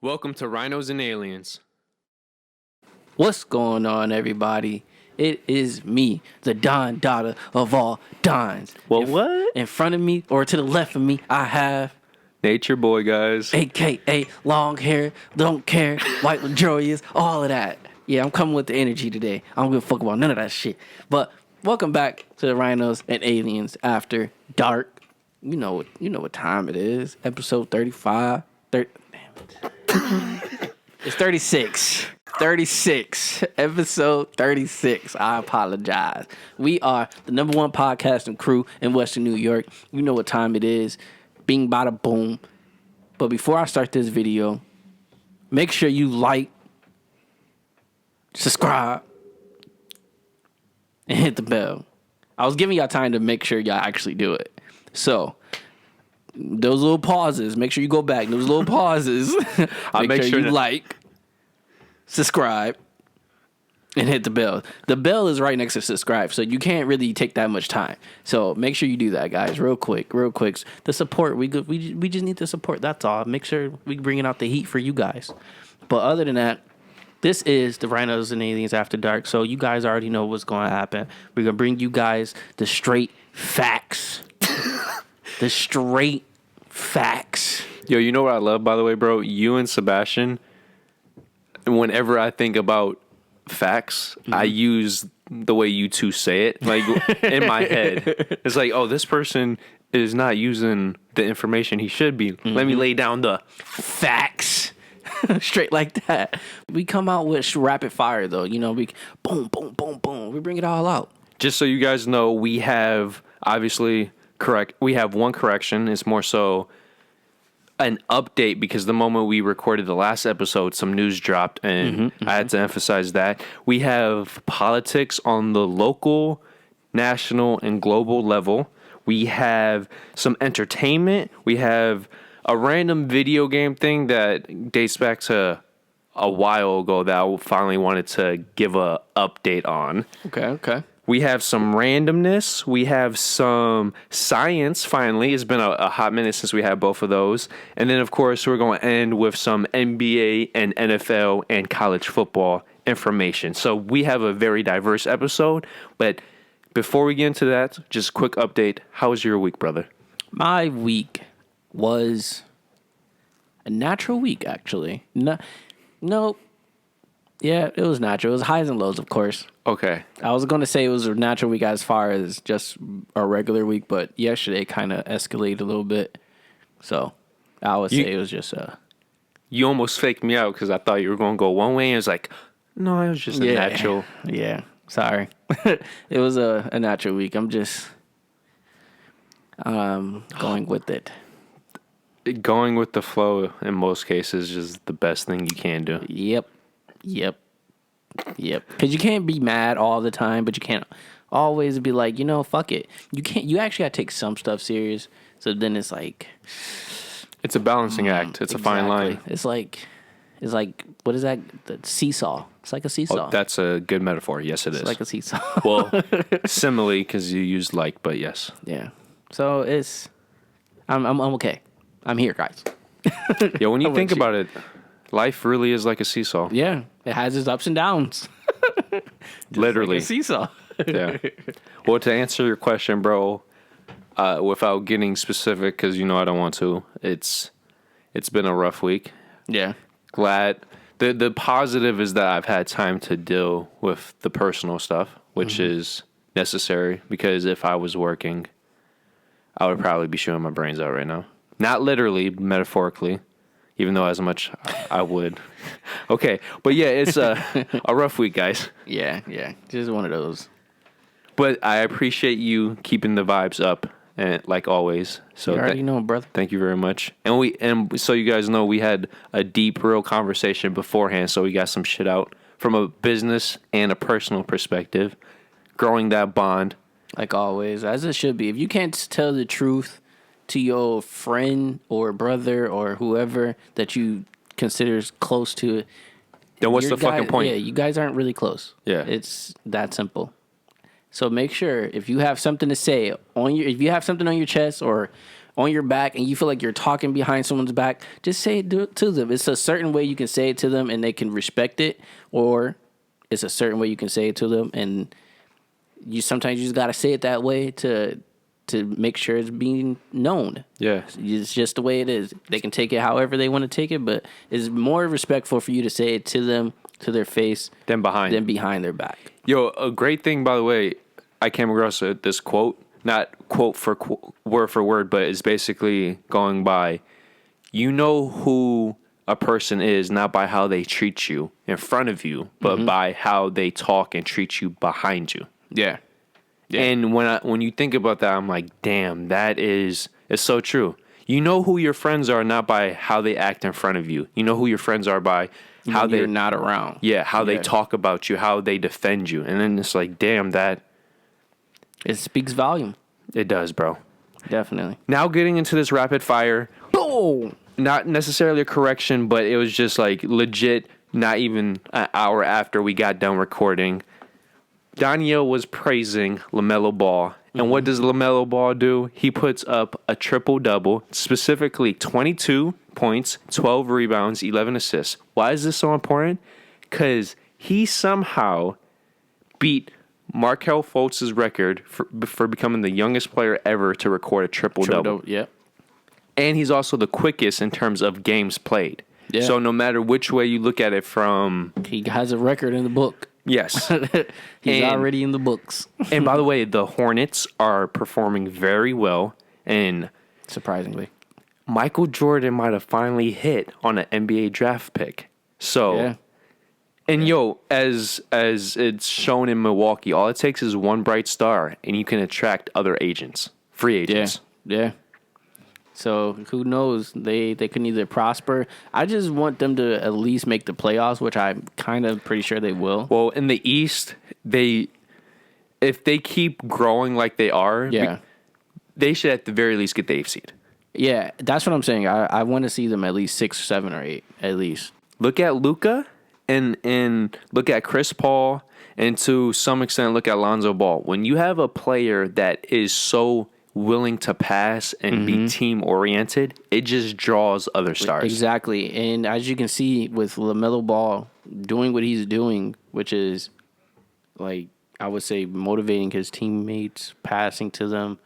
Welcome to Rhinos and Aliens. What's going on, everybody? It is me, the Don Dada of all Dons. Well, what? In front of me, or to the left of me, I have Nature Boy, guys. AKA long hair, don't care, white luxurious, all of that. Yeah, I'm coming with the energy today. I don't give a fuck about none of that shit. But welcome back to the Rhinos and Aliens After Dark. You know what time it is. Episode 35. Damn it. It's 36. 36. Episode 36. I apologize. We are the number one podcasting crew in Western New York. You know what time it is. Bing, bada, boom. But before I start this video, make sure you like, subscribe, and hit the bell. I was giving y'all time to make sure y'all actually do it. So, those little pauses, make sure you go back. Those little pauses, make sure you like, subscribe, and hit the bell. The bell is right next to subscribe, so you can't really take that much time. So make sure you do that, guys, real quick. The support, we just need the support. That's all. Make sure we bringing out the heat for you guys. But other than that, this is the Rhinos and Aliens After Dark. So you guys already know what's going to happen. We're going to bring you guys the straight facts. The straight facts. Yo, you know what I love, by the way, bro? You and Sebastian, whenever I think about facts, I use the way you two say it, like in my head. It's like, oh, this person is not using the information he should be. Let me lay down the facts. Straight like that. We come out with rapid fire, though. You know, we boom, boom, boom, boom. We bring it all out. Just so you guys know, we have obviously we have one correction. It's more so an update because the moment we recorded the last episode, some news dropped, and I had to emphasize that. We have politics on the local, national, and global level. We have some entertainment. We have a random video game thing that dates back to a while ago that I finally wanted to give a update on. Okay. We have some randomness. We have some science, finally. It's been a hot minute since we had both of those. And then, of course, we're going to end with some NBA and NFL and college football information. So we have a very diverse episode. But before we get into that, just a quick update. How was your week, brother? My week was a natural week, actually. No. Yeah, it was natural. It was highs and lows, of course. Okay. I was going to say it was a natural week as far as just a regular week, but yesterday kind of escalated a little bit. So I would say it was just You almost faked me out because I thought you were going to go one way, and it was like, no, it was just a natural. Yeah, sorry. It was a natural week. I'm just going with it. Going with the flow in most cases is the best thing you can do. Yep. Because you can't be mad all the time, but you can't always be like, fuck it. You actually got to take some stuff serious. So then it's like, it's a balancing act. It's a fine line. It's like, what is that? The seesaw. It's like a seesaw. Oh, that's a good metaphor. Yes, it is. Like a seesaw. Well, simile because you used like, but yes. Yeah. So I'm okay. I'm here, guys. Yeah, when you think about it, life really is like a seesaw. Yeah, it has its ups and downs. Literally. Like a seesaw. Yeah. Well, to answer your question, bro, without getting specific, because I don't want to, it's been a rough week. Yeah. Glad. The positive is that I've had time to deal with the personal stuff, which is necessary, because if I was working, I would probably be shooting my brains out right now. Not literally, metaphorically. Even though as much I would. Okay. But yeah, it's a rough week, guys. Yeah. Just one of those. But I appreciate you keeping the vibes up, and like always. So you already know, brother. Thank you very much. And so you guys know, we had a deep, real conversation beforehand, so we got some shit out from a business and a personal perspective, growing that bond. Like always, as it should be. If you can't tell the truth to your friend or brother or whoever that you consider close to, then what's the fucking point? Yeah, you guys aren't really close. Yeah. It's that simple. So make sure if you have something to say if you have something on your chest or on your back and you feel like you're talking behind someone's back, just say it to them. It's a certain way you can say it to them and they can respect it, or it's a certain way you can say it to them and sometimes you just got to say it that way to make sure it's being known. Yeah. It's just the way it is. They can take it however they want to take it, but it's more respectful for you to say it to them, to their face, than behind their back. Yo, a great thing, by the way, I came across this quote, not quote for word for word, but it's basically going by, you know who a person is not by how they treat you in front of you, but by how they talk and treat you behind you. Yeah. Yeah. And when you think about that, I'm like, damn, it's so true. You know who your friends are not by how they act in front of you. You know who your friends are by how they're not around. Yeah, how they talk about you, how they defend you. And then it's like, damn, it speaks volume. It does, bro. Definitely. Now getting into this rapid fire. Boom! Not necessarily a correction, but it was just like legit, not even an hour after we got done recording. Donyhal was praising LaMelo Ball. And what does LaMelo Ball do? He puts up a triple-double, specifically 22 points, 12 rebounds, 11 assists. Why is this so important? Because he somehow beat Markelle Fultz's record for becoming the youngest player ever to record a triple-double. Yeah. And he's also the quickest in terms of games played. Yeah. So no matter which way you look at it from... He has a record in the book. Yes. He's already in the books. And by the way, the Hornets are performing very well. And surprisingly, Michael Jordan might have finally hit on an NBA draft pick. So, yeah. And as it's shown in Milwaukee, all it takes is one bright star, and you can attract other agents, free agents. Yeah. So who knows? They can either prosper. I just want them to at least make the playoffs, which I'm kind of pretty sure they will. Well, in the East, if they keep growing like they are, they should at the very least get the 8th seed. Yeah, that's what I'm saying. I want to see them at least 6, 7, or 8 at least. Look at Luka and look at Chris Paul, and to some extent look at Lonzo Ball. When you have a player that is so willing to pass and be team oriented, it just draws other stars. Exactly. And as you can see with LaMelo Ball doing what he's doing, which is like I would say motivating his teammates, passing to them,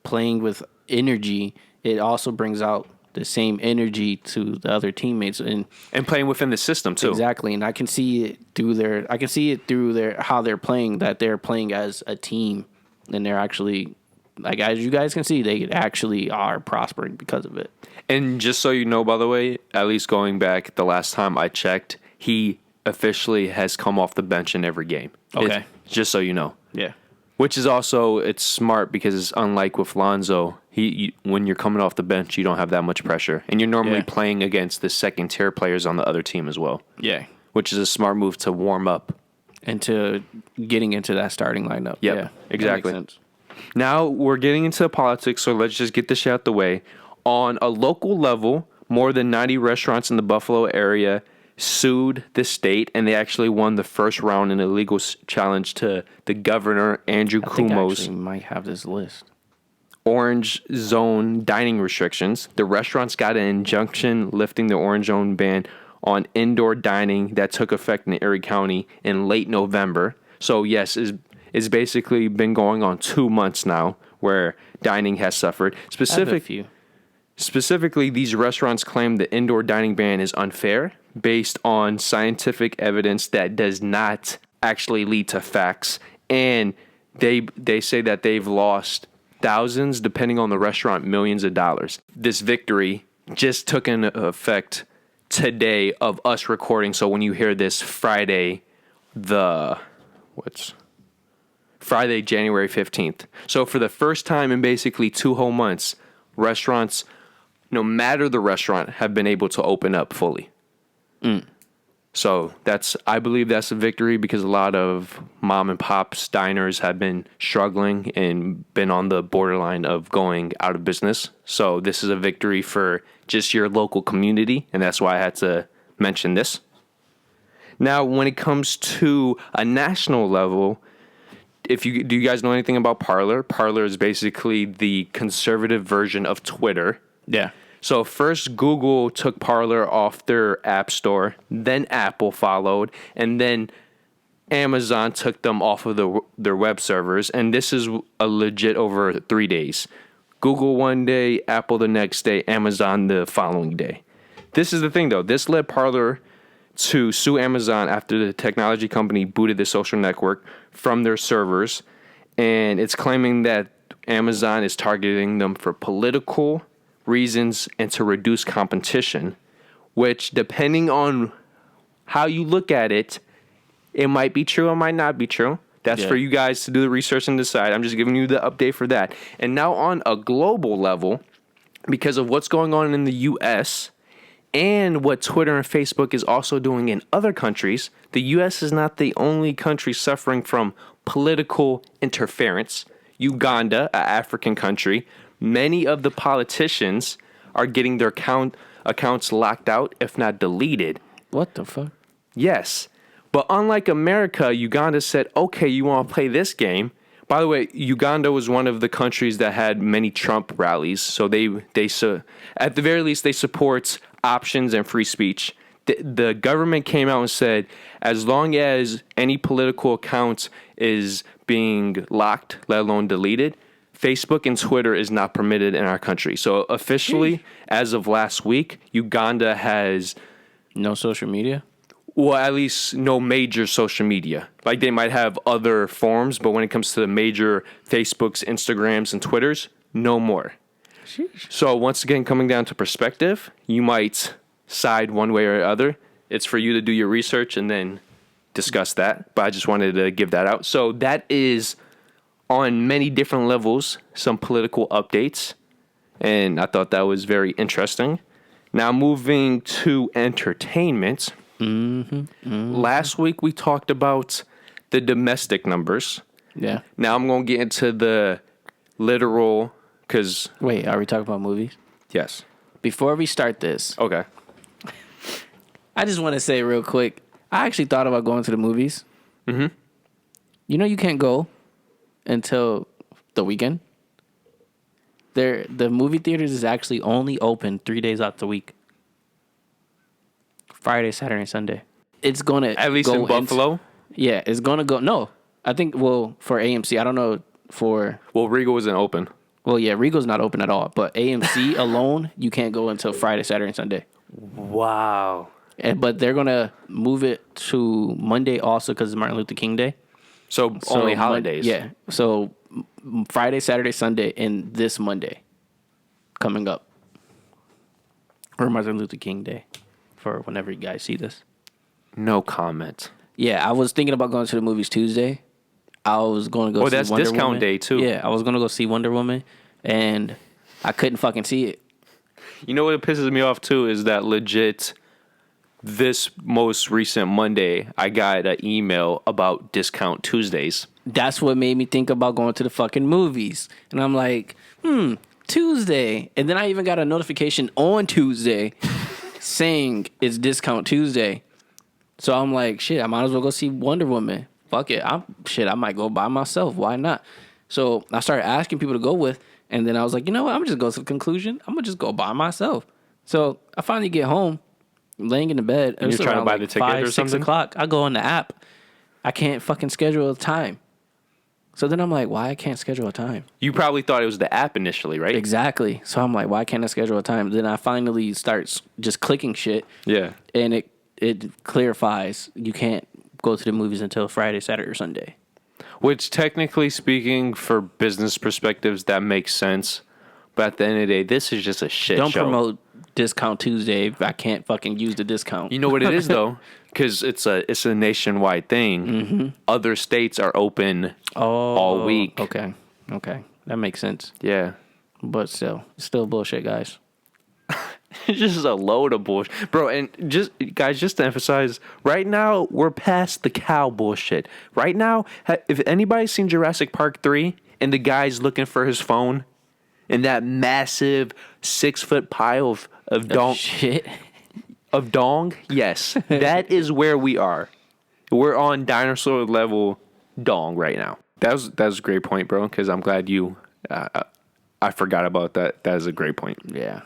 playing with energy, it also brings out the same energy to the other teammates and playing within the system too. Exactly. And I can see it through how they're playing, that they're playing as a team, and they're actually, like, as you guys can see, they actually are prospering because of it. And just so you know, by the way, at least going back the last time I checked, he officially has come off the bench in every game. Okay. Just so you know. Yeah. Which is also, it's smart because it's unlike with Lonzo, when you're coming off the bench, you don't have that much pressure. And you're normally playing against the second-tier players on the other team as well. Yeah. Which is a smart move to warm up. And to getting into that starting lineup. Yep, yeah, exactly. Now we're getting into politics, so let's just get this shit out the way. On a local level, more than 90 restaurants in the Buffalo area sued the state, and they actually won the first round in a legal challenge to the governor, Andrew Cuomo's. I actually might have this list. Orange zone dining restrictions. The restaurants got an injunction lifting the orange zone ban on indoor dining that took effect in Erie County in late November. So yes, it's basically been going on 2 months now where dining has suffered. Specifically, these restaurants claim the indoor dining ban is unfair based on scientific evidence that does not actually lead to facts. And they say that they've lost thousands, depending on the restaurant, millions of dollars. This victory just took into effect today of us recording. So when you hear this Friday, January 15th. So for the first time in basically 2 whole months, restaurants, no matter the restaurant, have been able to open up fully. So I believe that's a victory because a lot of mom and pops diners have been struggling and been on the borderline of going out of business. So this is a victory for just your local community, and that's why I had to mention this. Now, when it comes to a national level, do you guys know anything about Parler? Parler is basically the conservative version of Twitter. Yeah. So first Google took Parler off their app store, then Apple followed, and then Amazon took them off of their web servers, and this is a legit over 3 days. Google one day, Apple the next day, Amazon the following day. This is the thing, though. This led Parler to sue Amazon after the technology company booted the social network from their servers, and it's claiming that Amazon is targeting them for political reasons and to reduce competition, which, depending on how you look at it, it might be true, it might not be true. That's for you guys to do the research and decide. I'm just giving you the update for that. And now on a global level, because of what's going on in the U.S., and what Twitter and Facebook is also doing in other countries, the U.S. is not the only country suffering from political interference. Uganda, an African country, many of the politicians are getting their accounts locked out, if not deleted. What the fuck? Yes. But unlike America, Uganda said, okay, you want to play this game? By the way, Uganda was one of the countries that had many Trump rallies. So at the very least, they support options and free speech. The government came out and said, as long as any political account is being locked, let alone deleted, Facebook and Twitter is not permitted in our country. So officially, as of last week, Uganda has no social media? Well, at least no major social media. Like, they might have other forms, but when it comes to the major Facebooks, Instagrams, and Twitters, no more. Sheesh. So once again, coming down to perspective, you might side one way or the other. It's for you to do your research and then discuss that. But I just wanted to give that out. So that is, on many different levels, some political updates. And I thought that was very interesting. Now moving to entertainment. Last week we talked about the domestic numbers. Yeah. Now I'm going to get into the literal, because... Wait, are we talking about movies? Yes. Before we start this... Okay. I just want to say real quick, I actually thought about going to the movies. Mm-hmm. You know you can't go until the weekend. The movie theaters is actually only open 3 days out the week. Friday, Saturday, and Sunday. It's going to at least in Buffalo? Yeah, it's going to go... No, I think, well, for AMC, I don't know for... Well, Regal isn't open. Well, yeah, Regal's not open at all. But AMC alone, you can't go until Friday, Saturday, and Sunday. Wow. But they're going to move it to Monday also because it's Martin Luther King Day. So only holidays. Yeah. So Friday, Saturday, Sunday, and this Monday coming up. Or Martin Luther King Day for whenever you guys see this. No comment. Yeah, I was thinking about going to the movies Tuesday. I was going to go see that's Wonder discount Woman. day, too. Yeah, I was going to go see Wonder Woman, and I couldn't fucking see it. You know what pisses me off, too, is that legit this most recent Monday, I got an email about discount Tuesdays. That's what made me think about going to the fucking movies. And I'm like, Tuesday. And then I even got a notification on Tuesday saying it's discount Tuesday. So I'm like, shit, I might as well go see Wonder Woman. Fuck it. I might go by myself. Why not? So I started asking people to go with. And then I was like, you know what? I'm just going to the conclusion. I'm going to just go by myself. So I finally get home. Laying in the bed. And you're trying to buy the ticket 5, or something? 6 o'clock. I go on the app. I can't fucking schedule a time. So then I'm like, why I can't schedule a time? You probably thought it was the app initially, right? Exactly. So I'm like, why can't I schedule a time? Then I finally start just clicking shit. Yeah. And it clarifies you can't go to the movies until Friday, Saturday, or Sunday. Which, technically speaking, for business perspectives, that makes sense. But at the end of the day, this is just a shit Don't show. promote Discount Tuesday if I can't fucking use the discount. You know what it is, though? Because it's a nationwide thing. Mm-hmm. Other states are open all week. Okay. That makes sense. Yeah. But still bullshit, guys. It's just a load of bullshit. Bro, and just to emphasize, right now, we're past the cow bullshit. Right now, if anybody's seen Jurassic Park 3 and the guy's looking for his phone in that massive 6-foot pile of dong... Shit. Of dong? Yes. That is where we are. We're on dinosaur level dong right now. That was a great point, bro. Because I'm glad you. I forgot about that. That is a great point. Yeah.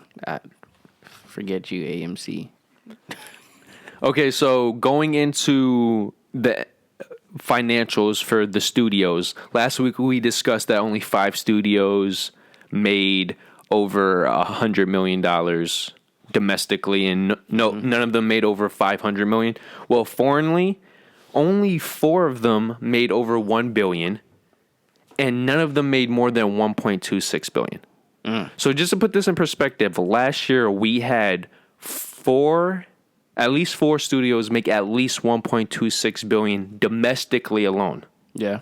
Forget you, AMC. Okay, so going into the financials for the studios. Last week we discussed that only 5 studios made over $100 million domestically, and none of them made over 500 million. Well, foreignly, only 4 of them made over 1 billion, and none of them made more than 1.26 billion. So just to put this in perspective, last year we had at least 4 studios make at least 1.26 billion domestically alone. Yeah.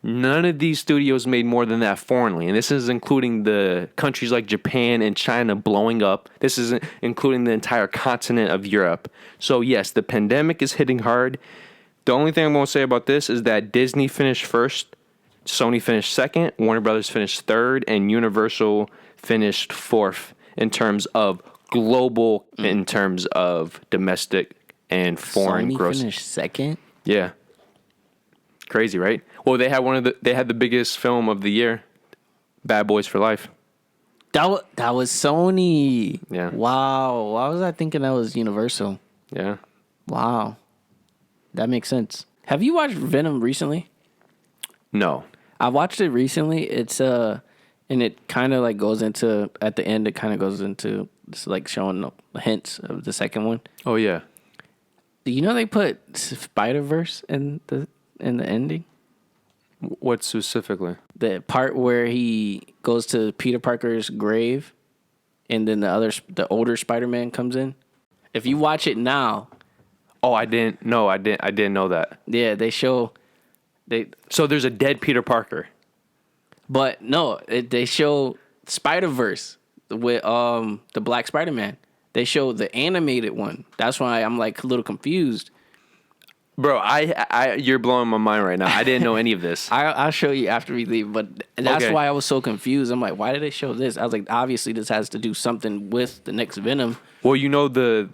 None of these studios made more than that foreignly, and this is including the countries like Japan and China blowing up. This is including the entire continent of Europe. So yes, the pandemic is hitting hard. The only thing I'm going to say about this is that Disney finished first, Sony finished second, Warner Brothers finished third, and Universal finished fourth in terms of global, in terms of domestic and foreign Sony gross. finished second? Yeah. Crazy, right? Well, they had the biggest film of the year, Bad Boys for Life. That was Sony. Yeah. Wow. Why was I thinking that was Universal? Yeah. Wow. That makes sense. Have you watched Venom recently? No. I watched it recently. It's and it kind of like goes into, at the end, it kind of goes into just like showing the hints of the second one. Oh yeah. Do you know they put Spider-Verse in the ending? What specifically? The part where he goes to Peter Parker's grave, and then the older Spider-Man comes in. If you watch it now. Oh, I didn't know that. Yeah, they show. So there's a dead Peter Parker. But no, they show Spider-Verse with the Black Spider-Man. They show the animated one. That's why I'm like a little confused. Bro, you're blowing my mind right now. I didn't know any of this. I'll show you after we leave, but that's why I was so confused. I'm like, why did they show this? I was like, obviously this has to do something with the next Venom. Well, you know the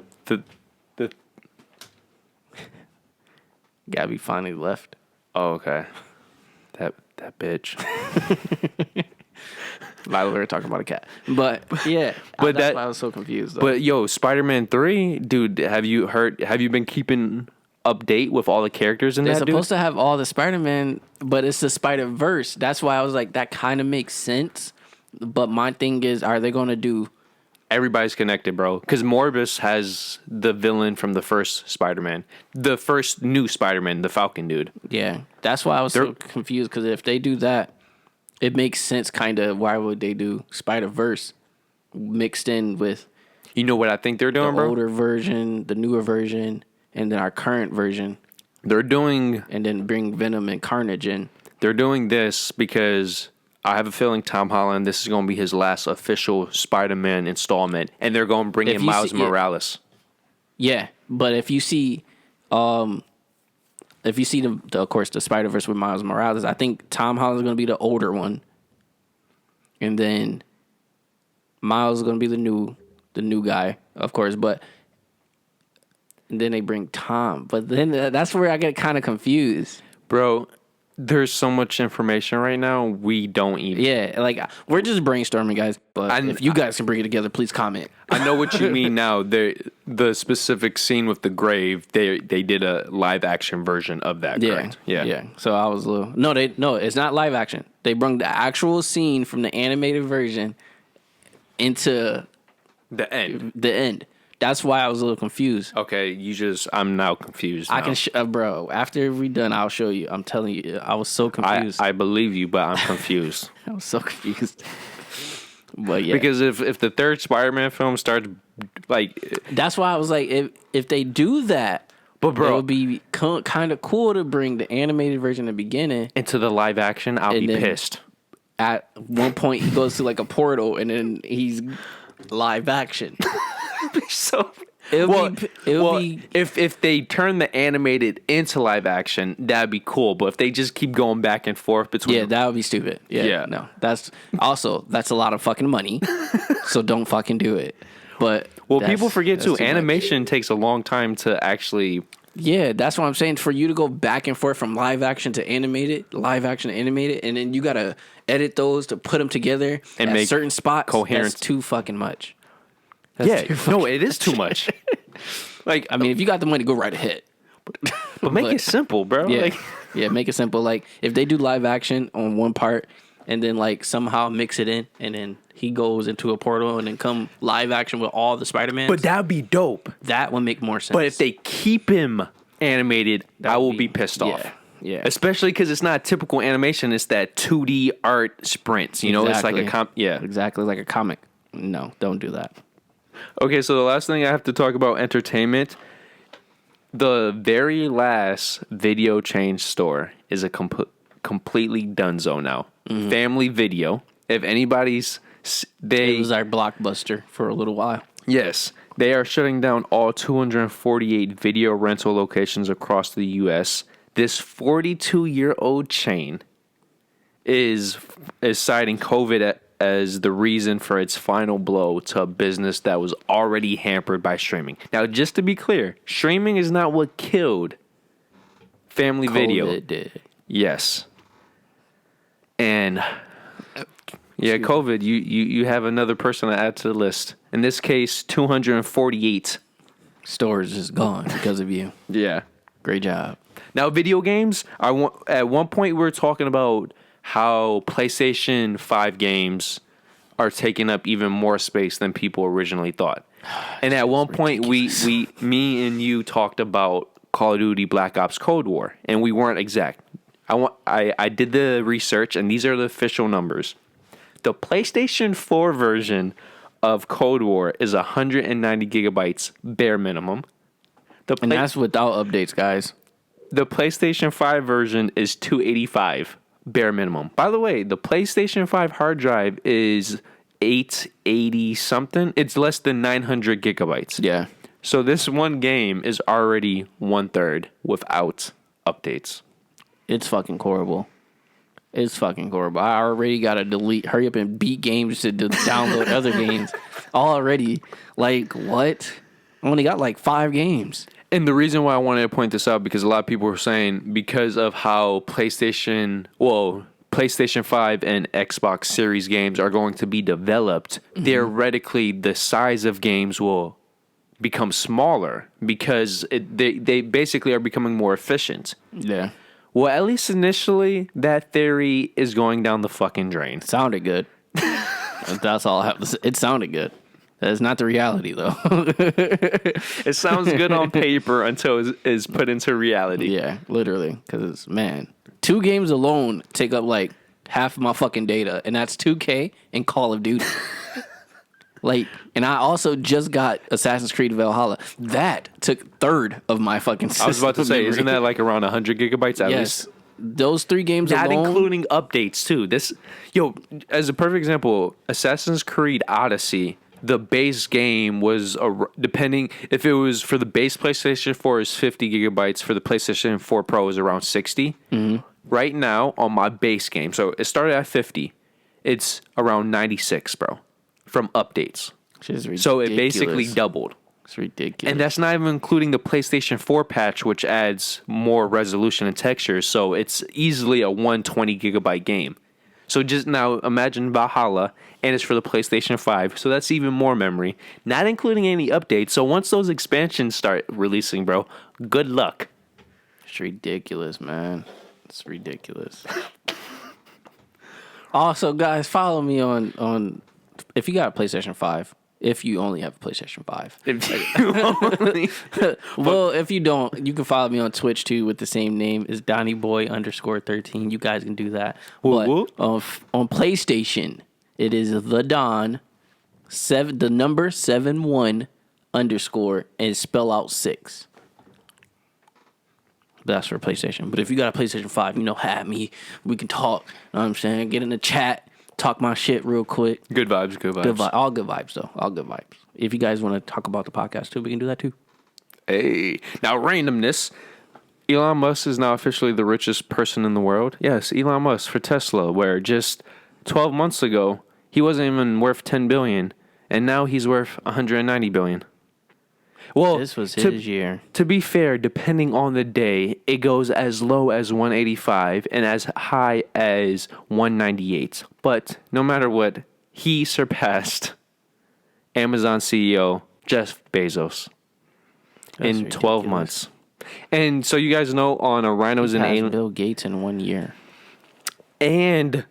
Gabby finally left. Oh, okay. That bitch. Lila, we were talking about a cat. But yeah, but that's why I was so confused. Though. But yo, Spider-Man 3, dude, have you been keeping update with all the characters in They're that, supposed to have all the Spider-Man, but it's the Spider-Verse. That's why I was like, that kind of makes sense. But my thing is, are they going to do... Everybody's connected, bro. Because Morbius has the villain from the first Spider-Man. The first new Spider-Man, the Falcon dude. Yeah, that's why I was so confused. Because if they do that, it makes sense, kind of. Why would they do Spider-Verse mixed in with... You know what I think they're doing, the bro? older version, the newer version, and then our current version. They're doing... And then bring Venom and Carnage in. They're doing this because... I have a feeling Tom Holland, this is going to be his last official Spider-Man installment, and they're going to bring in Miles Morales. Yeah, but if you see, of course, the Spider-Verse with Miles Morales, I think Tom Holland is going to be the older one, and then Miles is going to be the new guy, of course. But and then they bring Tom, but then that's where I get kind of confused, bro. There's so much information right now, we don't even... Yeah, like, we're just brainstorming, guys. But if you guys can bring it together, please comment. I know what you mean now. The specific scene with the grave, they did a live-action version of that, correct? Yeah. So I was a little... No, it's not live action. They brought the actual scene from the animated version into... The end. That's why I was a little confused. Okay, I'm now confused. I can, bro. After we done, I'll show you. I'm telling you, I was so confused. I believe you, but I'm confused. I was so confused. But yeah, because if the third Spider-Man film starts, like, that's why I was like, if they do that, but bro, it would be kind of cool to bring the animated version in the beginning into the live action. I'll be pissed. At one point, he goes to like a portal, and then he's live action. So if they turn the animated into live action, that'd be cool. But if they just keep going back and forth between, that would be stupid. Yeah, no, that's a lot of fucking money. So don't fucking do it. But people forget too. Animation takes a long time to actually Yeah, that's what I'm saying. For you to go back and forth from live action to animated, and then you gotta edit those to put them together and make certain spots. Coherent. That's too fucking much. No, it is too much. Like, I mean, if you got the money, go right ahead. But make it simple, bro. Yeah, make it simple. Like, if they do live action on one part and then like somehow mix it in, and then he goes into a portal and then come live action with all the Spider-Man. But that'd be dope. That would make more sense. But if they keep him animated, I will be pissed off. Yeah. Especially because it's not typical animation. It's that 2D art sprints. You know, it's like a exactly like a comic. No, don't do that. Okay, so the last thing I have to talk about entertainment. The very last video change store is a completely donezo now. Mm-hmm. Family Video. If anybody's... It was our Blockbuster for a little while. Yes. They are shutting down all 248 video rental locations across the U.S. This 42-year-old chain is citing COVID as the reason for its final blow to a business that was already hampered by streaming. Now, just to be clear, streaming is not what killed Family Video. COVID did. Yes. And COVID, you have another person to add to the list. In this case, 248 stores is gone because of you. Yeah. Great job. Now, video games, at one point we were talking about how PlayStation 5 games are taking up even more space than people originally thought. And at one point, me and you talked about Call of Duty Black Ops Cold War, and we weren't exact. I did the research, and these are the official numbers. The PlayStation 4 version of Cold War is 190 gigabytes bare minimum. And that's without updates, guys. The PlayStation 5 version is 285 bare minimum. By the way, the PlayStation 5 hard drive is 880 something. It's less than 900 gigabytes. Yeah. So this one game is already 1/3 without updates. It's fucking horrible. It's fucking horrible. I already got to hurry up and beat games to download other games already. Like, what? I only got like 5 games. And the reason why I wanted to point this out, because a lot of people were saying because of how PlayStation 5 and Xbox Series games are going to be developed, theoretically the size of games will become smaller because they basically are becoming more efficient. Yeah. Well, at least initially, that theory is going down the fucking drain. Sounded good. That's all I have to say. It sounded good. That's not the reality, though. It sounds good on paper until it's put into reality. Yeah, literally. Because, man, 2 games alone take up, like, half of my fucking data. And that's 2K and Call of Duty. And I also just got Assassin's Creed Valhalla. That took 1/3 of my fucking system. I was about to say, isn't that like around 100 gigabytes at least? Those 3 games alone. Not including updates, too. As a perfect example, Assassin's Creed Odyssey... The base game was, depending, if it was for the base PlayStation 4 is 50 gigabytes, for the PlayStation 4 Pro is around 60. Mm-hmm. Right now, on my base game, so it started at 50, it's around 96, bro, from updates. So it basically doubled. It's ridiculous. And that's not even including the PlayStation 4 patch, which adds more resolution and textures, so it's easily a 120 gigabyte game. So just now imagine Valhalla, and it's for the PlayStation 5, so that's even more memory, not including any updates. So once those expansions start releasing, bro, good luck. It's ridiculous, man. It's ridiculous. Also, guys, follow me on if you got a PlayStation 5. If you only have a PlayStation 5. Well, if you don't, you can follow me on Twitch too with the same name as DonnyBoy_13. You guys can do that. But on PlayStation, it is the Don the number 71 _ and spell out 6. That's for PlayStation. But if you got a PlayStation 5, have me. We can talk. You know what I'm saying? Get in the chat. Talk my shit real quick. Good vibes. All good vibes, though. All good vibes. If you guys want to talk about the podcast, too, we can do that, too. Hey. Now, randomness. Elon Musk is now officially the richest person in the world. Yes, Elon Musk for Tesla, where just 12 months ago, he wasn't even worth $10 billion, and now he's worth $190 billion. Well, this was his year. To be fair, depending on the day, it goes as low as 185 and as high as 198. But no matter what, he surpassed Amazon CEO Jeff Bezos in 12 months. And so you guys know on a Rhinos and Aliens, Bill Gates in 1 year. And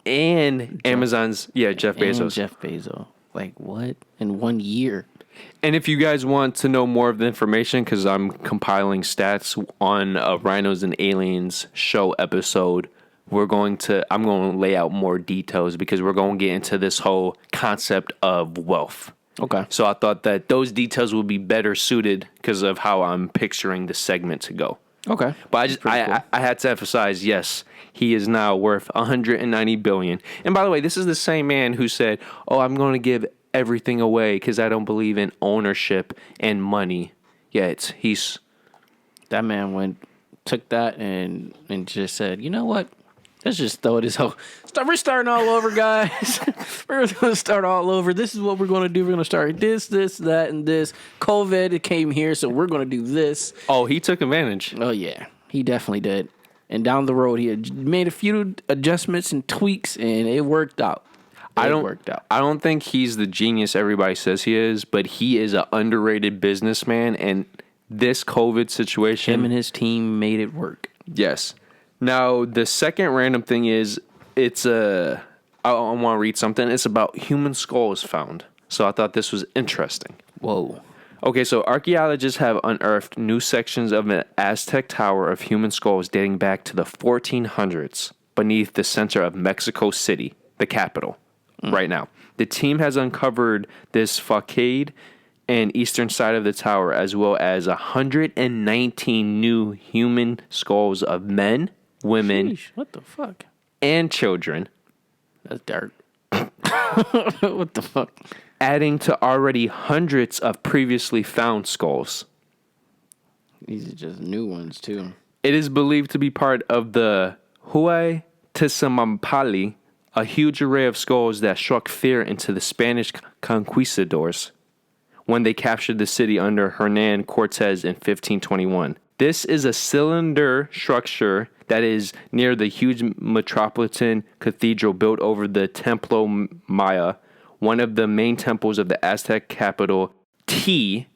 Amazon's Jeff Bezos. And Jeff Bezos. Like what? In 1 year. And if you guys want to know more of the information, because I'm compiling stats on a Rhinos and Aliens show episode, I'm going to lay out more details because we're going to get into this whole concept of wealth. Okay. So I thought that those details would be better suited because of how I'm picturing the segment to go. Okay. But I had to emphasize, yes, he is now worth $190 billion. And by the way, this is the same man who said, "Oh, I'm going to give everything away because I don't believe in ownership and money." Yet that man took that and just said, "You know what? Let's just throw this whole we're starting all over, guys. We're going to start all over. This is what we're going to do. We're going to start this, that, and this. COVID, it came here, so we're going to do this." Oh, he took advantage. Oh, yeah. He definitely did. And down the road, he had made a few adjustments and tweaks, and it worked out. I don't think he's the genius everybody says he is, but he is an underrated businessman, and this COVID situation... him and his team made it work. Yes. Now, the second random thing is, I want to read something. It's about human skulls found. So I thought this was interesting. Whoa. Okay, so archaeologists have unearthed new sections of an Aztec tower of human skulls dating back to the 1400s beneath the center of Mexico City, the capital, right now. The team has uncovered this facade and eastern side of the tower, as well as 119 new human skulls of men, women, Sheesh, what the fuck? And children. That's dark. What the fuck? Adding to already hundreds of previously found skulls. These are just new ones, too. It is believed to be part of the Huaytzimampali, a huge array of skulls that struck fear into the Spanish conquistadors when they captured the city under Hernan Cortez in 1521. This is a cylinder structure that is near the huge metropolitan cathedral built over the Templo Maya, one of the main temples of the Aztec capital, T.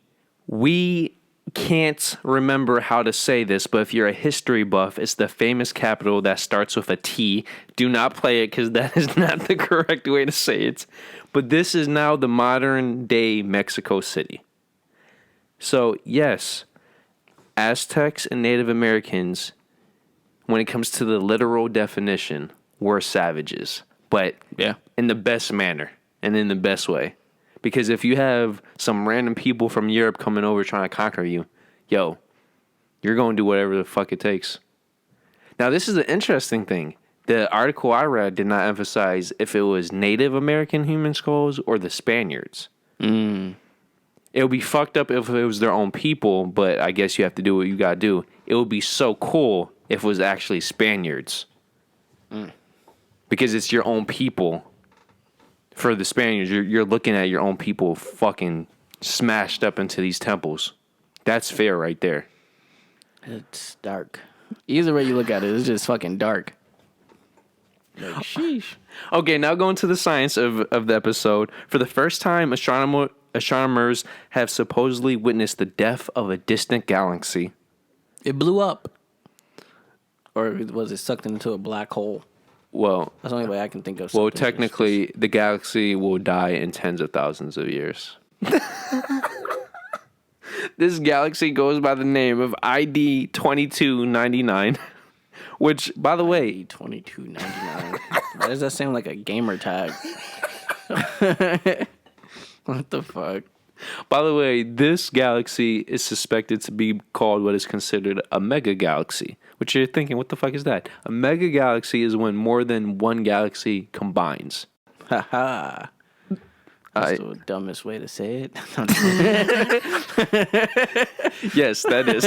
We can't remember how to say this, but if you're a history buff, it's the famous capital that starts with a T. Do not play it because that is not the correct way to say it. But this is now the modern day Mexico City. So, yes, Aztecs and Native Americans, when it comes to the literal definition, were savages. But in the best manner and in the best way. Because if you have some random people from Europe coming over trying to conquer you, you're going to do whatever the fuck it takes. Now, this is an interesting thing. The article I read did not emphasize if it was Native American human skulls or the Spaniards. It would be fucked up if it was their own people, but I guess you have to do what you got to do. It would be so cool if it was actually Spaniards. Because it's your own people. For the Spaniards, you're looking at your own people fucking smashed up into these temples. That's fair right there. It's dark. Either way you look at it, it's just fucking dark. Like, sheesh. Okay, now going to the science of the episode. For the first time, astronomers have supposedly witnessed the death of a distant galaxy. It blew up. Or was it sucked into a black hole? Well, that's the only way I can think of. Well, technically, the galaxy will die in tens of thousands of years. This galaxy goes by the name of ID 2299, which, by the way, 2299. Why does that sound like a gamer tag? What the fuck? By the way, this galaxy is suspected to be called what is considered a mega galaxy, which you're thinking, what the fuck is that? A mega galaxy is when more than one galaxy combines. Haha. That's the dumbest way to say it. Yes, that is.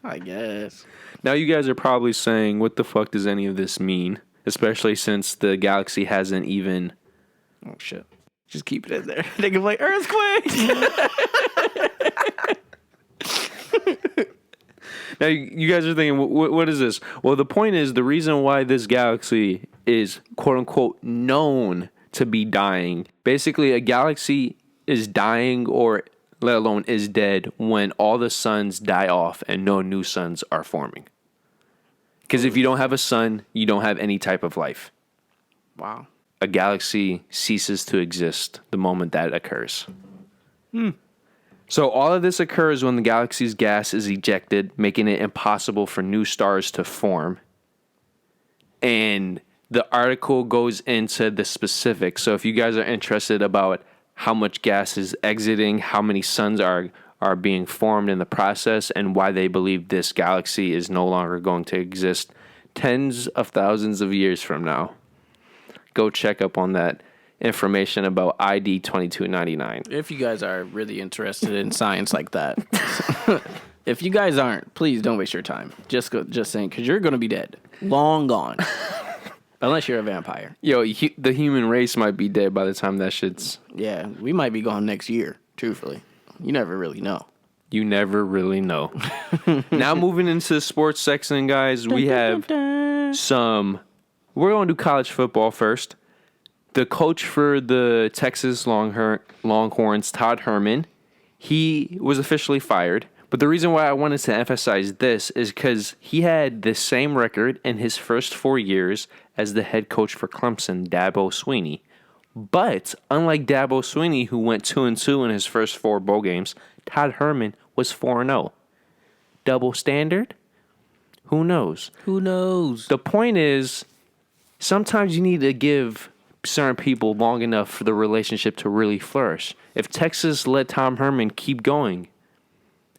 I guess. Now you guys are probably saying, what the fuck does any of this mean? Especially since the galaxy hasn't even... Oh, shit. Just keep it in there. They can be like, earthquake. Now, you guys are thinking, what is this? Well, the point is, the reason why this galaxy is, quote-unquote, known to be dying. Basically, a galaxy is dying, or let alone is dead, when all the suns die off and no new suns are forming. Because if you don't have a sun, you don't have any type of life. Wow. A galaxy ceases to exist the moment that occurs. So all of this occurs when the galaxy's gas is ejected, making it impossible for new stars to form. And the article goes into the specifics. So if you guys are interested about how much gas is exiting, how many suns are being formed in the process, and why they believe this galaxy is no longer going to exist tens of thousands of years from now, go check up on that information about ID 2299. If you guys are really interested in science like that. If you guys aren't, please don't waste your time. Just saying, because you're going to be dead. Long gone. Unless you're a vampire. Yo, the human race might be dead by the time that shit's... Yeah, we might be gone next year, truthfully. You never really know. You never really know. Now moving into the sports section, guys, we have some... We're going to do college football first. The coach for the Texas Longhorns, Todd Herman, he was officially fired. But the reason why I wanted to emphasize this is because he had the same record in his first 4 years as the head coach for Clemson, Dabo Swinney. But unlike Dabo Swinney, who went 2-2 in his first 4 bowl games, Todd Herman was 4-0. Double standard? Who knows? Who knows? The point is, sometimes you need to give certain people long enough for the relationship to really flourish. If Texas let Tom Herman keep going,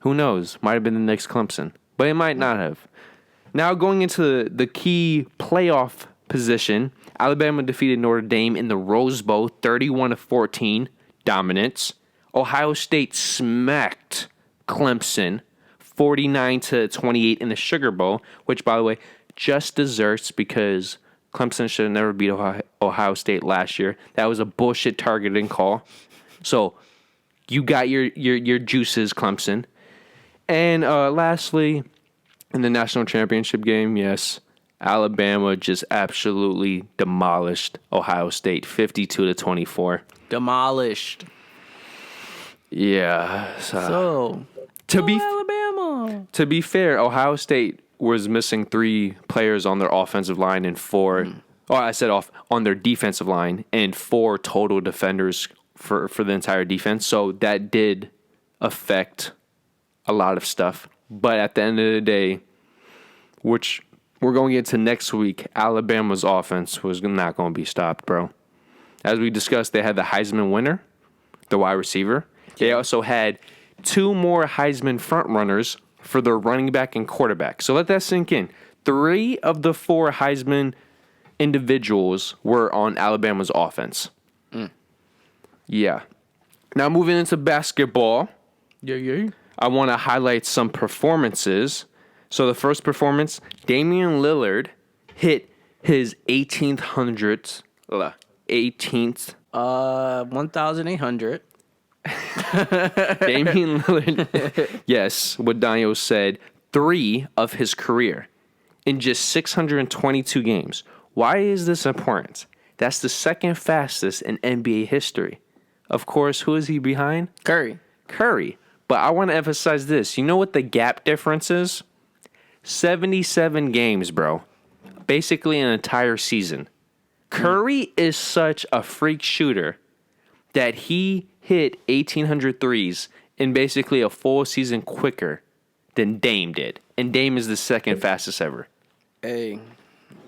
who knows? Might have been the next Clemson, but it might not have. Now going into the key playoff position, Alabama defeated Notre Dame in the Rose Bowl 31-14 dominance. Ohio State smacked Clemson 49-28 in the Sugar Bowl, which, by the way, just desserts because Clemson should have never beat Ohio State last year. That was a bullshit targeting call. So you got your juices, Clemson. And lastly, in the national championship game, yes, Alabama just absolutely demolished Ohio State 52-24. Demolished. Yeah. So Alabama. To be fair, Ohio State was missing 3 players on their offensive line and 4. Oh, I said on their defensive line and 4 total defenders for the entire defense. So that did affect a lot of stuff. But at the end of the day, which we're going to get to next week, Alabama's offense was not going to be stopped, bro. As we discussed, they had the Heisman winner, the wide receiver. They also had 2 more Heisman frontrunners for their running back and quarterback. So let that sink in. 3 of the 4 Heisman individuals were on Alabama's offense. Yeah. Now moving into basketball. Yeah. I want to highlight some performances. So the first performance, Damian Lillard hit his 18th. 1,800. Damian Lillard, yes, what Daniel said, 3 of his career in just 622 games. Why is this important? That's the second fastest in NBA history. Of course, who is he behind? Curry. But I want to emphasize this. You know what the gap difference is? 77 games, bro. Basically an entire season. Curry is such a freak shooter that he hit 1,800 threes in basically a full season quicker than Dame did. And Dame is the second fastest ever. Hey,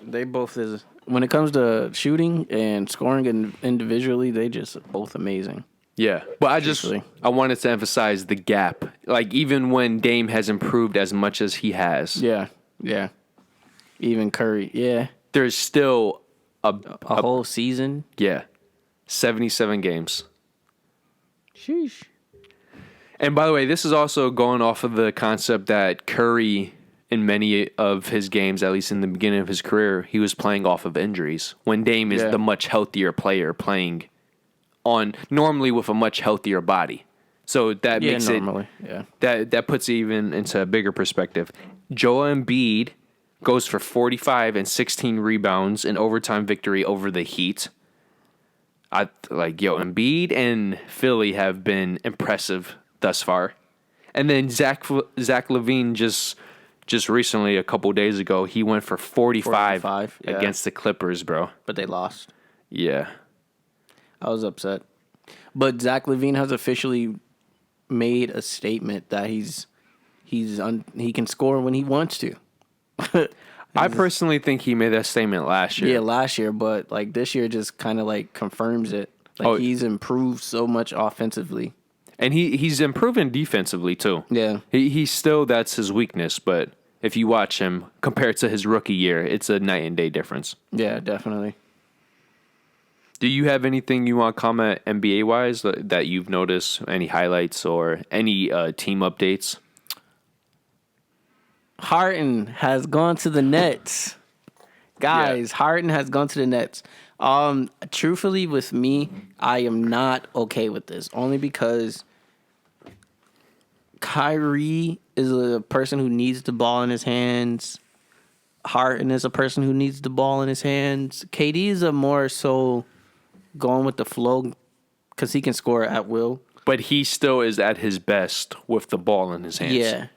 they both is... When it comes to shooting and scoring individually, they just both amazing. Yeah. But I wanted to emphasize the gap. Like, even when Dame has improved as much as he has. Yeah. Even Curry, yeah. There's still a whole season. Yeah. 77 games. Sheesh. And by the way, this is also going off of the concept that Curry, in many of his games, at least in the beginning of his career, he was playing off of injuries. When Dame is the much healthier player playing normally with a much healthier body. So that makes normally, that puts it even into a bigger perspective. Joel Embiid goes for 45 and 16 rebounds in overtime victory over the Heat. Embiid and Philly have been impressive thus far. And then Zach LaVine just recently, a couple days ago, he went for 45 against the Clippers, bro. But they lost. Yeah. I was upset. But Zach LaVine has officially made a statement that he can score when he wants to. I personally think he made that statement last year. Yeah, last year, but like this year just kind of like confirms it. Like he's improved so much offensively. And he's improving defensively too. Yeah. He's still, that's his weakness, but if you watch him compared to his rookie year, it's a night and day difference. Yeah, definitely. Do you have anything you want to comment NBA-wise that you've noticed? Any highlights or any team updates? Harden has gone to the Nets. Guys, yeah. Harden has gone to the Nets. Truthfully, with me, I am not okay with this. Only because Kyrie is a person who needs the ball in his hands. Harden is a person who needs the ball in his hands. KD is a more so going with the flow because he can score at will. But he still is at his best with the ball in his hands. Yeah.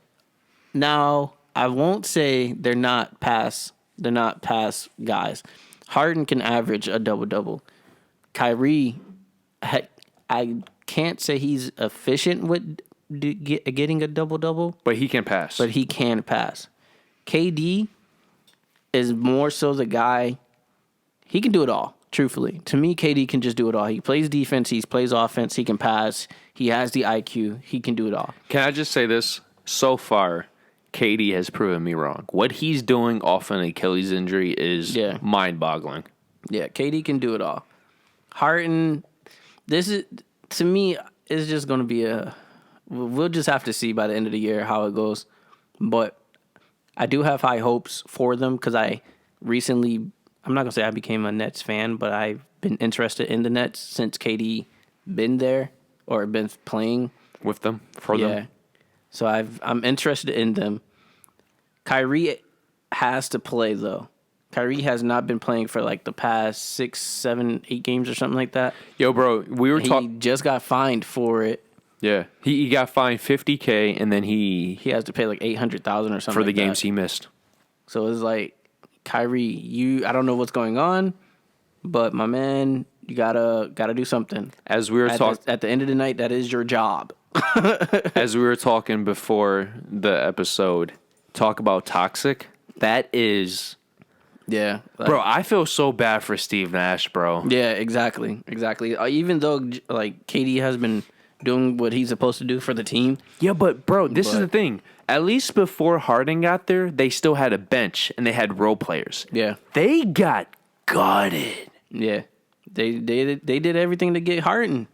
Now, I won't say they're not pass guys. Harden can average a double-double. Kyrie, I can't say he's efficient with getting a double-double. But he can pass. KD is more so the guy, he can do it all, truthfully. To me, KD can just do it all. He plays defense, he plays offense, he can pass, he has the IQ, he can do it all. Can I just say this? So far, KD has proven me wrong. What he's doing off an Achilles injury is mind-boggling. Yeah, KD can do it all. Harden, this is, to me, it's just going to be we'll just have to see by the end of the year how it goes. But I do have high hopes for them because I'm not going to say I became a Nets fan, but I've been interested in the Nets since KD been there or been playing. With them, for them. Yeah. So I'm interested in them. Kyrie has to play, though. Kyrie has not been playing for like the past 6, 7, 8 games or something like that. Yo, bro, we were talking. He just got fined for it. Yeah, he got fined $50,000, and then he has to pay like $800,000 or something for the games he missed. So it's like, Kyrie, I don't know what's going on, but my man, you gotta do something. As we were talking at the end of the night, that is your job. As we were talking before the episode, talk about toxic. That is, yeah, bro. I feel so bad for Steve Nash, bro. Yeah, exactly. Even though like KD has been doing what he's supposed to do for the team. Yeah, but bro, this is the thing. At least before Harden got there, they still had a bench and they had role players. Yeah, they got gutted. Yeah, they did everything to get Harden.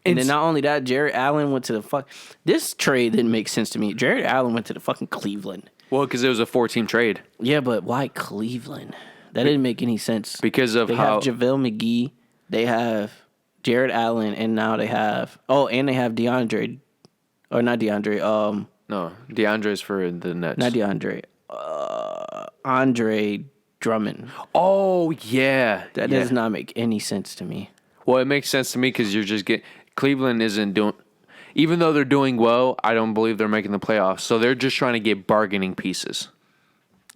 And then not only that, Jared Allen went to the This trade didn't make sense to me. Jared Allen went to the fucking Cleveland. Well, because it was a 4-team trade. Yeah, but why Cleveland? That didn't make any sense. Because of they have JaVale McGee, they have Jared Allen, and now they have and they have DeAndre, or not DeAndre. No, DeAndre's for the Nets. Not DeAndre. Andre Drummond. Oh yeah, that does not make any sense to me. Well, it makes sense to me because you're just getting. Cleveland isn't doing, even though they're doing well, I don't believe they're making the playoffs. So they're just trying to get bargaining pieces.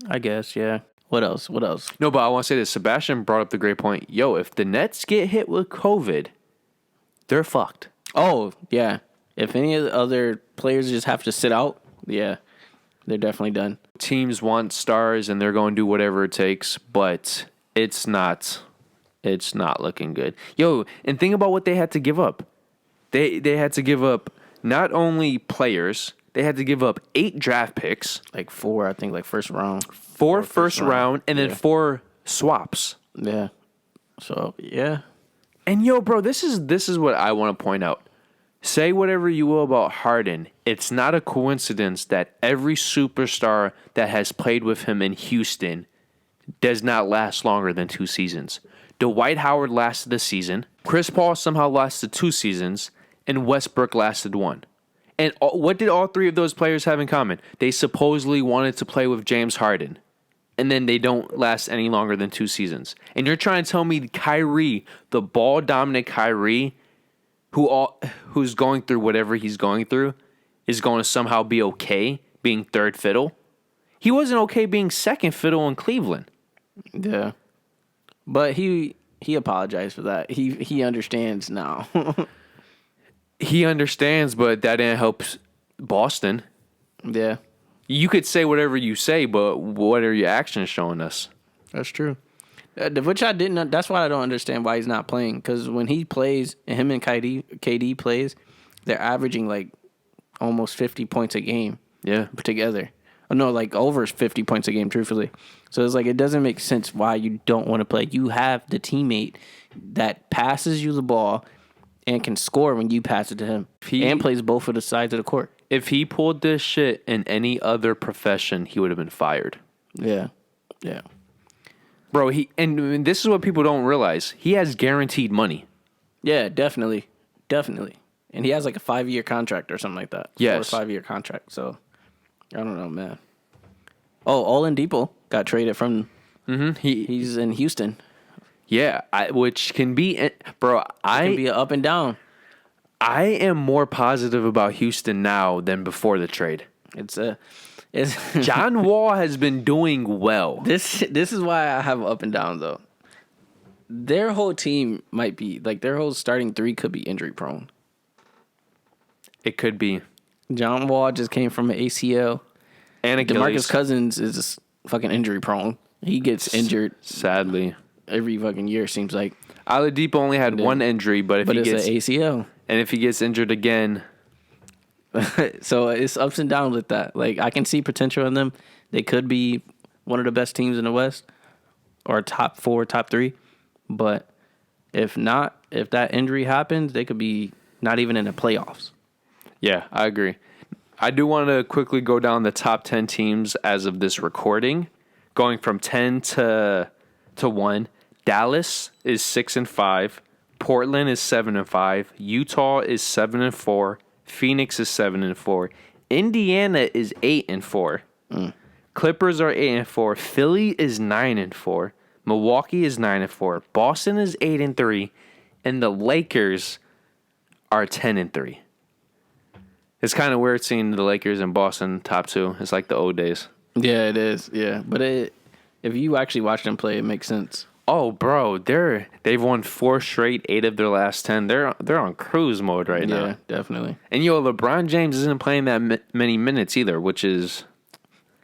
I guess, yeah. What else? No, but I want to say this. Sebastian brought up the great point. Yo, if the Nets get hit with COVID, they're fucked. Oh, yeah. If any of the other players just have to sit out, yeah, they're definitely done. Teams want stars, and they're going to do whatever it takes, but it's not looking good. Yo, and think about what they had to give up. They had to give up not only players, they had to give up 8 draft picks. Like 4, I think, like first round. 4 first round, and then 4 swaps. Yeah. So, yeah. And yo, bro, this is what I want to point out. Say whatever you will about Harden. It's not a coincidence that every superstar that has played with him in Houston does not last longer than 2 seasons. Dwight Howard lasted a season. Chris Paul somehow lasted 2 seasons. And Westbrook lasted 1. And what did all 3 of those players have in common? They supposedly wanted to play with James Harden. And then they don't last any longer than 2 seasons. And you're trying to tell me Kyrie, the ball-dominant Kyrie, who's going through whatever he's going through, is going to somehow be okay being third fiddle? He wasn't okay being second fiddle in Cleveland. Yeah. But he apologized for that. He understands now. He understands, but that didn't help Boston. Yeah. You could say whatever you say, but what are your actions showing us? That's true. Which I didn't. That's why I don't understand why he's not playing. Because when he plays, and him and KD plays, they're averaging like almost 50 points a game. Yeah. Together. No, like over 50 points a game, truthfully. So it's like it doesn't make sense why you don't want to play. You have the teammate that passes you the ball and can score when you pass it to him. And plays both of the sides of the court. If he pulled this shit in any other profession, he would have been fired. Yeah. Yeah. Bro, and this is what people don't realize. He has guaranteed money. Yeah, definitely. Definitely. And he has like a 5-year contract or something like that. Yes. 4 or 5-year contract. So, I don't know, man. Oh, Oladipo got traded from... Mm-hmm. He's in Houston. Yeah, which can be... Bro, It can be up and down. I am more positive about Houston now than before the trade. It's John Wall has been doing well. This is why I have up and down, though. Their whole team might be... Like, their whole starting 3 could be injury prone. It could be. John Wall just came from an ACL. And Achilles. DeMarcus Cousins is just fucking injury prone. He gets injured sadly every fucking year, seems like. Oladipo only had one injury, but if he it's gets an ACL, and if he gets injured again, so it's ups and downs with that. Like I can see potential in them. They could be one of the best teams in the West, or top 4, top 3. But if not, if that injury happens, they could be not even in the playoffs. Yeah, I agree. I do want to quickly go down the top 10 teams as of this recording, going from 10 to 1. Dallas is 6-5. Portland is 7-5. Utah is 7-4. Phoenix is 7-4. Indiana is 8-4. Clippers are 8-4. Philly is 9-4. Milwaukee is 9-4. Boston is 8-3, and the Lakers are 10-3. It's kind of weird seeing the Lakers and Boston top 2. It's like the old days. Yeah, it is. Yeah, but if you actually watch them play, it makes sense. Oh, bro, they've won 4 straight, 8 of their last 10. They're on cruise mode right now. Yeah, definitely. And LeBron James isn't playing that many minutes either, which is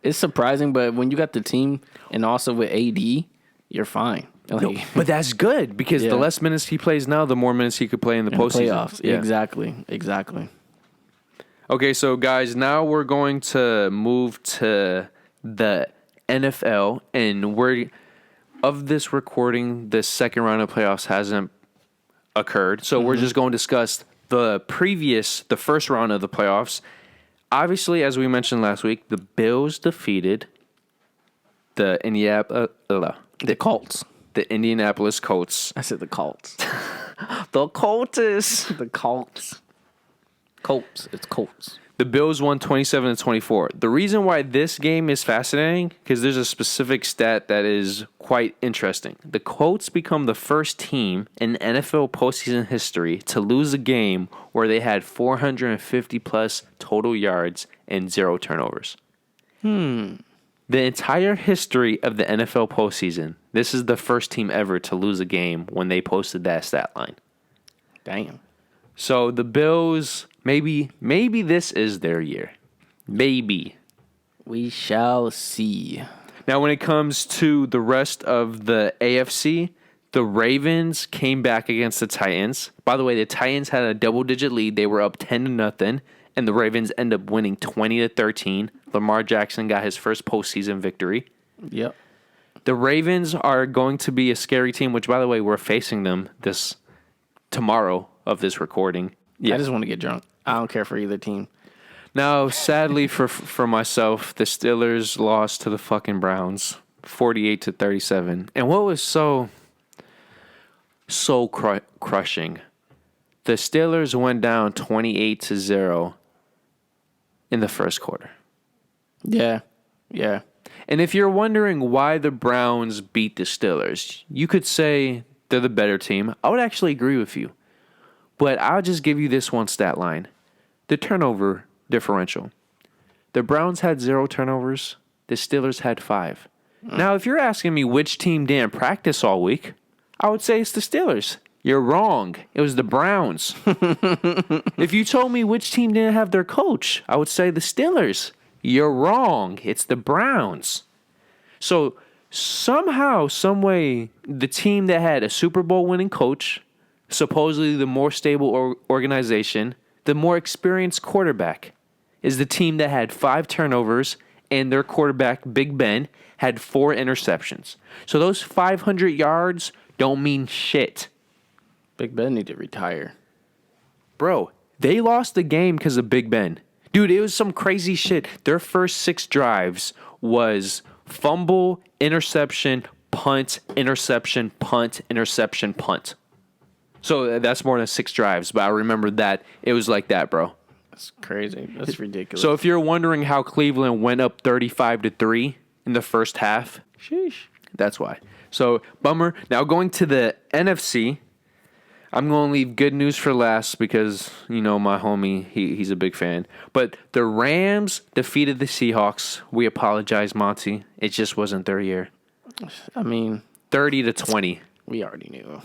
it's surprising. But when you got the team and also with AD, you're fine. Like, no, but that's good because the less minutes he plays now, the more minutes he could play in the postseason. Playoffs. Yeah. Exactly. Okay, so guys, now we're going to move to the NFL, and of this recording, the second round of playoffs hasn't occurred, so we're just going to discuss the first round of the playoffs. Obviously, as we mentioned last week, the Bills defeated the Colts. The Indianapolis Colts. I said the Colts. The Colts. The Colts. Colts. It's Colts. The Bills won 27-24. The reason why this game is fascinating, because there's a specific stat that is quite interesting. The Colts become the first team in NFL postseason history to lose a game where they had 450-plus total yards and 0 turnovers. The entire history of the NFL postseason, this is the first team ever to lose a game when they posted that stat line. Damn. So the Bills, maybe this is their year. Maybe. We shall see. Now, when it comes to the rest of the AFC, the Ravens came back against the Titans. By the way, the Titans had a double-digit lead. They were up 10-0, and the Ravens ended up winning 20-13. Lamar Jackson got his first postseason victory. Yep. The Ravens are going to be a scary team, which, by the way, we're facing them this tomorrow of this recording. Yeah. I just want to get drunk. I don't care for either team. Now, sadly for myself, the Steelers lost to the fucking Browns, 48-37. And what was so so crushing. The Steelers went down 28-0 in the first quarter. Yeah. And if you're wondering why the Browns beat the Steelers, you could say they're the better team. I would actually agree with you. But I'll just give you this one stat line. The turnover differential. The Browns had 0 turnovers. The Steelers had 5. Now, if you're asking me which team didn't practice all week, I would say it's the Steelers. You're wrong. It was the Browns. If you told me which team didn't have their coach, I would say the Steelers. You're wrong. It's the Browns. So somehow, some way, the team that had a Super Bowl winning coach, supposedly the more stable organization, the more experienced quarterback, is the team that had 5 turnovers and their quarterback, Big Ben, had 4 interceptions. So those 500 yards don't mean shit. Big Ben need to retire. Bro, they lost the game because of Big Ben. Dude, it was some crazy shit. Their first 6 drives was fumble, interception, punt, interception, punt, interception, punt. So that's more than 6 drives, but I remember that. It was like that, bro. That's crazy. That's ridiculous. So if you're wondering how Cleveland went up 35-3 in the first half, sheesh. That's why. So, bummer. Now going to the NFC, I'm going to leave good news for last because, you know, my homie, he's a big fan. But the Rams defeated the Seahawks. We apologize, Monty. It just wasn't their year. I mean, 30-20. We already knew.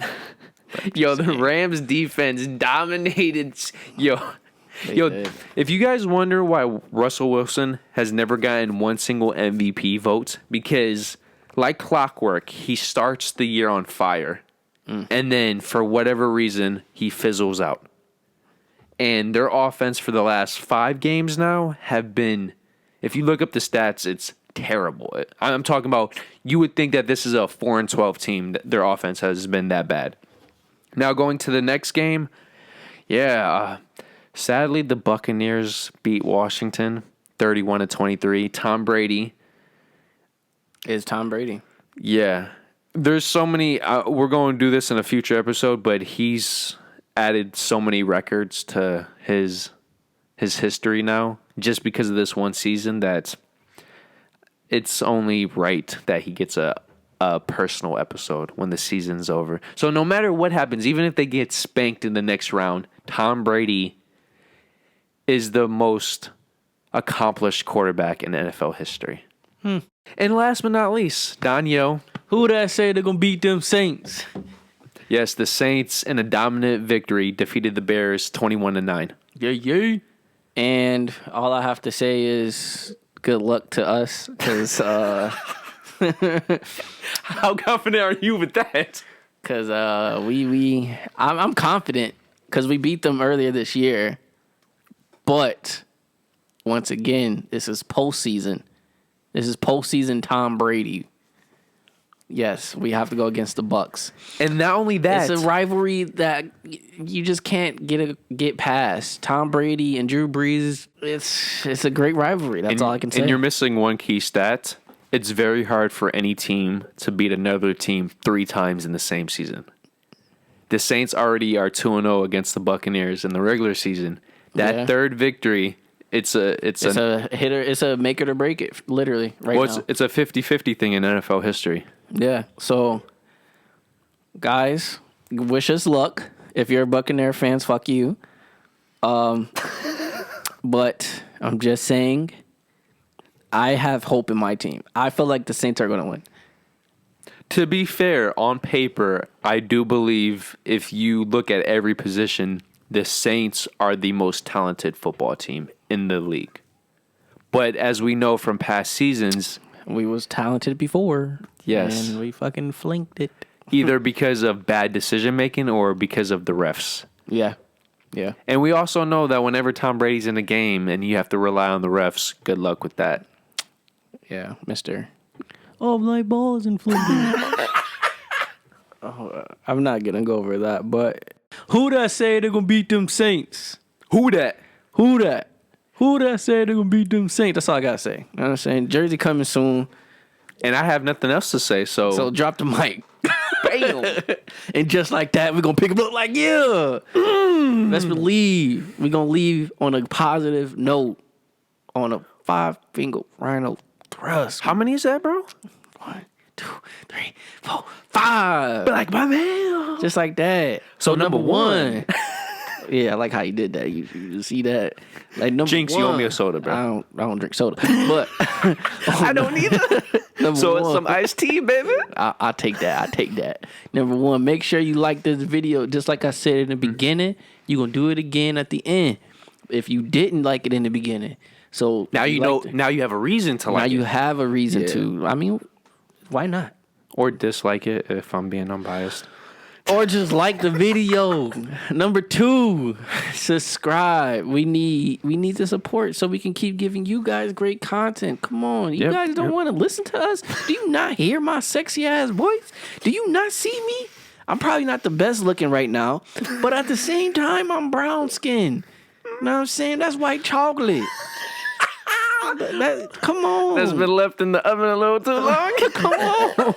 Yo, the Rams defense dominated. Yo, did. If you guys wonder why Russell Wilson has never gotten one single MVP vote, because like clockwork, he starts the year on fire. And then, for whatever reason, he fizzles out. And their offense for the last 5 games now have been, if you look up the stats, it's terrible. I'm talking about, you would think that this is a 4-12 team. Their offense has been that bad. Now, going to the next game, sadly, the Buccaneers beat Washington 31-23. Tom Brady. Is Tom Brady. Yeah. There's so many, we're going to do this in a future episode, but he's added so many records to his history now just because of this one season that it's only right that he gets a personal episode when the season's over. So no matter what happens, even if they get spanked in the next round, Tom Brady is the most accomplished quarterback in NFL history. And last but not least, Donyhal. Who that say they're going to beat them Saints? Yes, the Saints, in a dominant victory, defeated the Bears 21-9. Yeah. And all I have to say is good luck to us, because how confident are you with that? Because I'm confident because we beat them earlier this year. But once again, this is postseason. This is postseason Tom Brady. Yes, we have to go against the Bucs. And not only that, it's a rivalry that you just can't get past. Tom Brady and Drew Brees, it's a great rivalry. That's all I can say. And you're missing one key stat. It's very hard for any team to beat another team 3 times in the same season. The Saints already are 2-0 against the Buccaneers in the regular season. That third victory, it's a hitter. It's a make it or break it, literally, now. It's a 50-50 thing in NFL history. Yeah. So, guys, wish us luck. If you're Buccaneer fans, fuck you. But I'm just saying, I have hope in my team. I feel like the Saints are going to win. To be fair, on paper, I do believe if you look at every position, the Saints are the most talented football team in the league. But as we know from past seasons, we was talented before. Yes. And we fucking flinked it. Either because of bad decision making or because of the refs. Yeah. And we also know that whenever Tom Brady's in a game and you have to rely on the refs, good luck with that. Yeah, mister. Oh, my ball isn't flipping. I'm not going to go over that, but who that say they're going to beat them Saints? Who that say they're going to beat them Saints? That's all I got to say. You know what I'm saying? Jersey coming soon. And I have nothing else to say, so drop the mic. Bam. And just like that, we're going to pick him up like, yeah. Let's believe we're going to leave on a positive note on a 5-finger rhino thrust. How many is that, bro? 1, 2, 3, 4, 5. But like my man. Just like that. So number one. Yeah, I like how you did that. You see that? Like number Jinx, one. you owe me a soda, bro. I don't drink soda, but I don't either. So it's some iced tea, baby. I take that. I take that. Number one, make sure you like this video. Just like I said in the beginning, you're gonna do it again at the end. If you didn't like it in the beginning, so now you know. Now you have a reason to like it. Now you have a reason to. I mean, why not? Or dislike it if I'm being unbiased. Or just like the video. Number 2, subscribe. We need the support so we can keep giving you guys great content. Come on. You guys don't want to listen to us? Do you not hear my sexy ass voice? Do you not see me? I'm probably not the best looking right now, but at the same time, I'm brown skinned. You know what I'm saying? That's white chocolate. Come on. That's been left in the oven a little too long. Come on.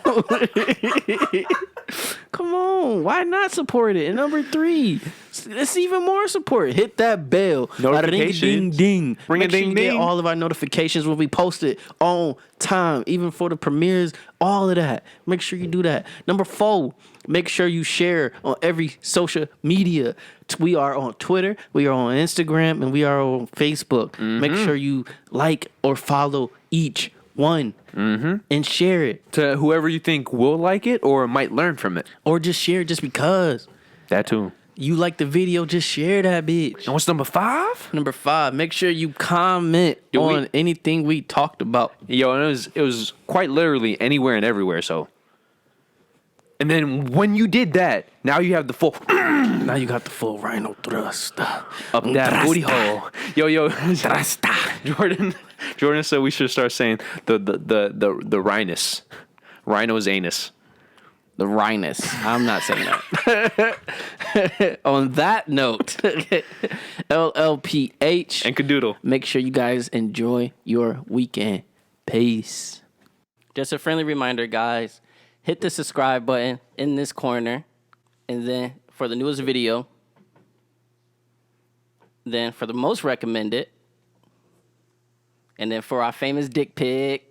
Come on. Why not support it? And number 3, it's even more support. Hit that bell. Notifications. Ring a ding. Ring a Make sure ding you get ding. all of our notifications when we post it on time, even for the premieres, all of that. Make sure you do that. Number 4, make sure you share on every social media. We are on Twitter, we are on Instagram, and we are on Facebook. Make sure you like or follow each one and share it. To whoever you think will like it or might learn from it. Or just share it just because. That too. You like the video, just share that bitch. And what's number 5? Number 5, make sure you comment on anything we talked about. Yo, and it was quite literally anywhere and everywhere, so. And then when you did that, now you have the full. Now you got the full rhino thrust. Up that booty hole. Yo. Jordan said we should start saying the rhinus. Rhino's anus. The rhinus. I'm not saying that. On that note, LLPH. And Cadoodle. Make sure you guys enjoy your weekend. Peace. Just a friendly reminder, guys. Hit the subscribe button in this corner. And then for the newest video. Then for the most recommended. And then for our famous dick pic.